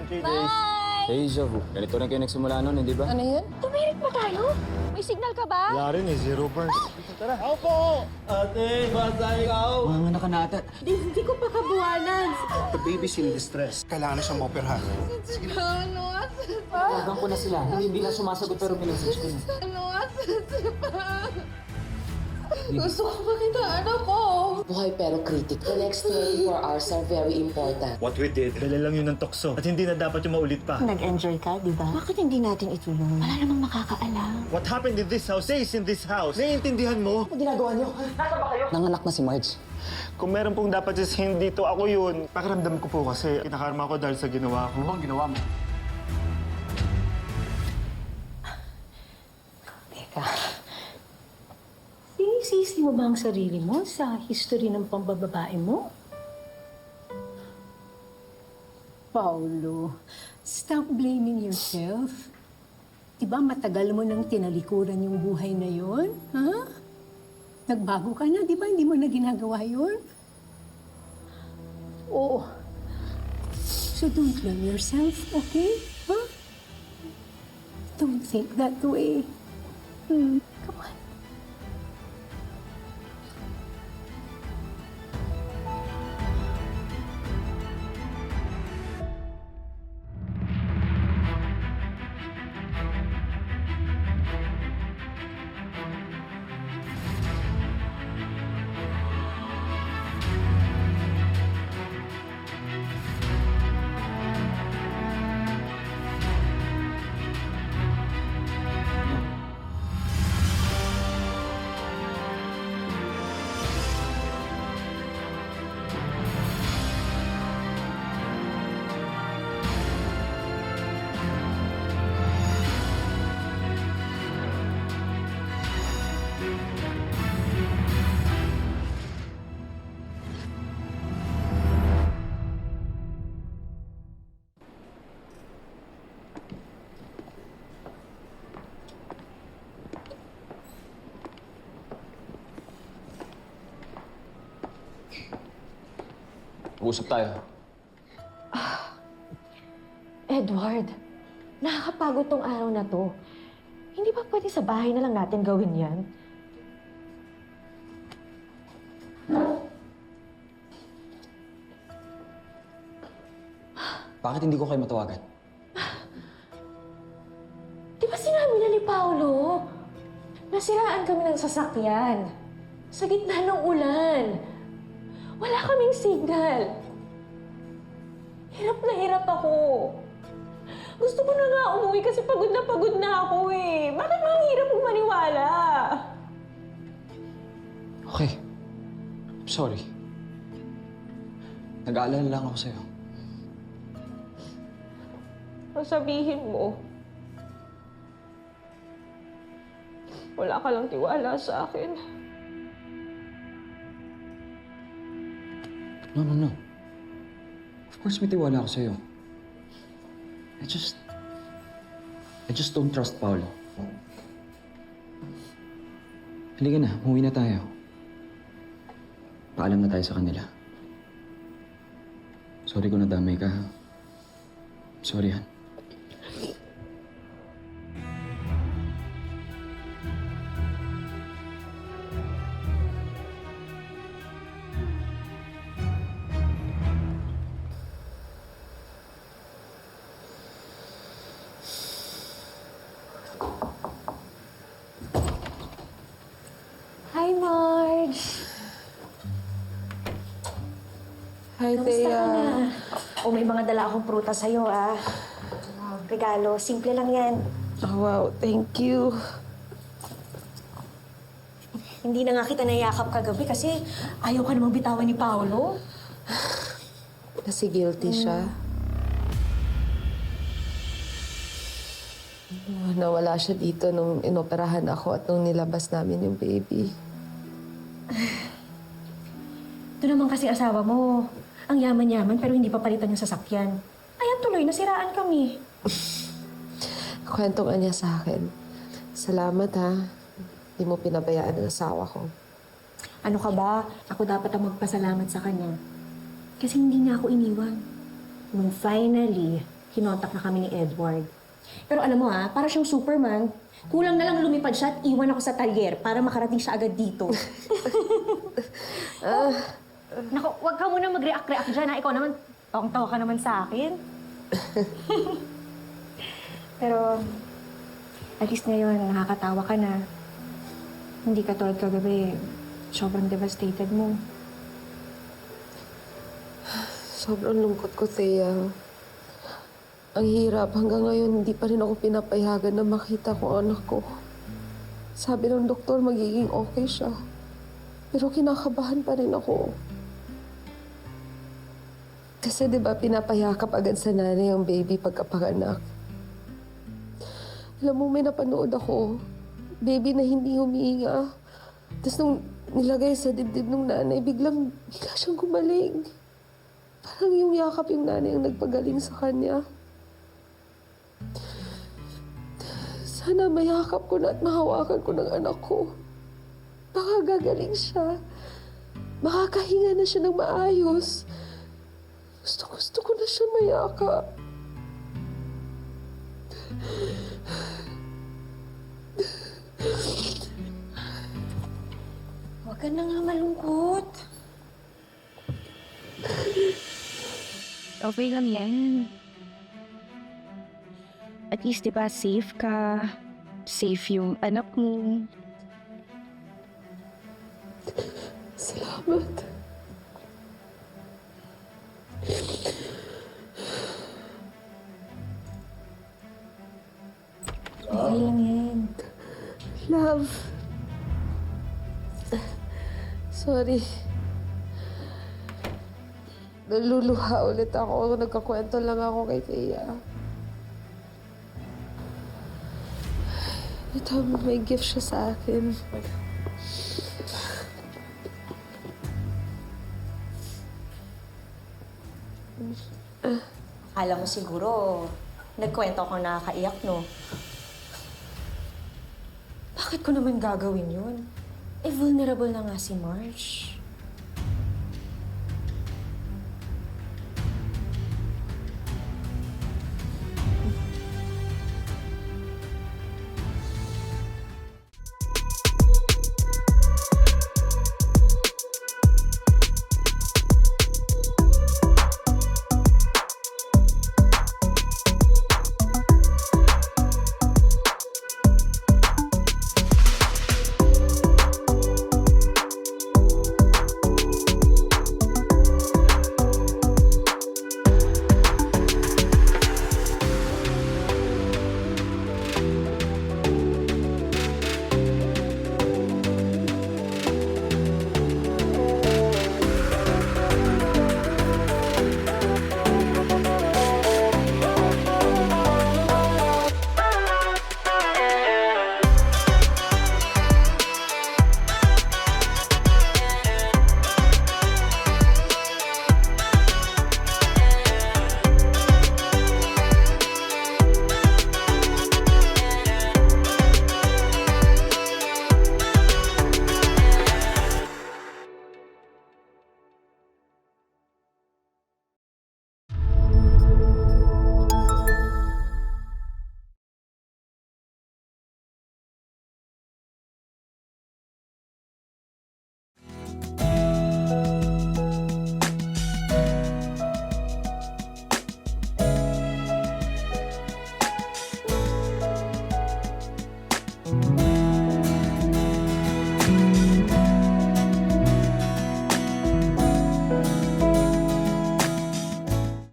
in 3 days. Bye! Hey, Joe. Ganito rin kayo nagsimula nun, hindi ba? Ano yun? Tumirik ba tayo? May signal ka ba? Wala rin eh, 0 bars. Tara. Ako po! Ate, basta ikaw! Mga anak ka na ata. Hindi ko pa kabuwanan. The baby's in distress. Kailangan na siyang maoperahan. Ano? Tawagan ko na sila. Hindi na sumasagot pero minessage ko na. Ano? Gusto ko makita anak ko. Buhay pero critical. The next 24 hours are very important. What we did, dala lang yun ng tukso. At hindi na dapat yung maulit pa. Nag-enjoy ka, di ba? Bakit hindi natin ituloy? Wala namang makakaalam. What happened in this house stays in this house. Naiintindihan mo? Nanganak na si Marge. Kung meron pong dapat sasahin dito, ako yun. Pakiramdam ko po kasi kinakarma ko dahil sa ginawa ko. Ano bang ginawa mo? Teka, sinisisi mo ba ang sarili mo sa history ng pambababae mo? Paulo, stop blaming yourself. Diba matagal mo nang tinalikuran yung buhay na yon? Ha? Nagbago ka na, di ba? Hindi mo na ginagawa yun? Oo. So don't blame yourself, okay? Huh? Don't think that way. Come on. Mag-usap tayo. Edward, nakakapagod tong araw na to. Hindi ba pwede sa bahay na lang natin gawin yan? Bakit hindi ko kayo matawagan? Di ba sinabi na ni Paolo? Nasiraan kami ng sasakyan. Sa gitna ng ulan. Wala kaming signal. Hirap na hirap ako. Gusto ko na nga umuwi kasi pagod na ako eh. Bakit ba ang hirap mong maniwala? Okay. I'm sorry. Nag-aalala lang ako sa'yo. Ang sabihin mo, wala ka lang tiwala sa akin. No. Of course may tiwala ako sa'yo. I just don't trust Paolo. Halika na, umuwi na tayo. Paalam na tayo sa kanila. Sorry kung nadamay ka, ha? Sorry, Han. Hi, Marge! Hi, Kamusta ka na? Thea. O may mga dala akong prutas sa'yo, ah. Regalo, simple lang yan. Oh, wow, thank you. Hindi na nga kita nayakap kagabi kasi ayaw ka namang bitawan ni Paolo. Kasi guilty siya. Nawala siya dito nung inoperahan ako at nung nilabas namin yung baby. Ito naman kasi asawa mo. Ang yaman-yaman pero hindi pa palitan yung sasakyan. Ayan tuloy, nasiraan kami. Kwento nga niya sa akin. Salamat ha. Hindi mo pinabayaan ang asawa ko. Ano ka ba? Ako dapat ang magpasalamat sa kanya. Kasi hindi niya ako iniwan. Nung finally, kinontak na kami ni Edward. Pero alam mo para siyang Superman. Kulang na lang lumipad siya at iwan ako sa talyer para makarating siya agad dito. Naku, wag ka muna mag-react-react dyan Ikaw naman, tawang-tawa ka naman sa akin. Pero, at least ngayon, nakakatawa ka na. Hindi ka tulad kagabi. Sobrang devastated mo. Sobrang lungkot ko, Thea. Ang hirap. Hanggang ngayon, hindi pa rin ako pinapayagan na makita ko ang anak ko. Sabi ng doktor, magiging okay siya. Pero kinakabahan pa rin ako. Kasi di ba pinapayakap agad sa nanay ang baby pagkapanganak. Alam mo, may napanood ako. Baby na hindi humihinga. Tapos nung nilagay sa dibdib ng nanay, bigla siyang gumaling. Parang yung yakap yung nanay ang nagpagaling sa kanya. Sana mayakap ko na at mahawakan ko ng anak ko. Baka gagaling siya. Makakahinga na siya ng maayos. Gusto ko na siya mayakap. Huwag ka na nga malungkot. Okay lang yan. At least, diba, safe ka. Safe yung anak mo. Salamat. Okay lang yan. Love. Sorry. Naluluha ulit ako. Nagkakwento lang ako kay Thea. Ito, may gift siya sa akin. Akala mo siguro, nagkwento ako nakakaiyak, no? Bakit ko naman gagawin yun? Eh, vulnerable na nga si Marge.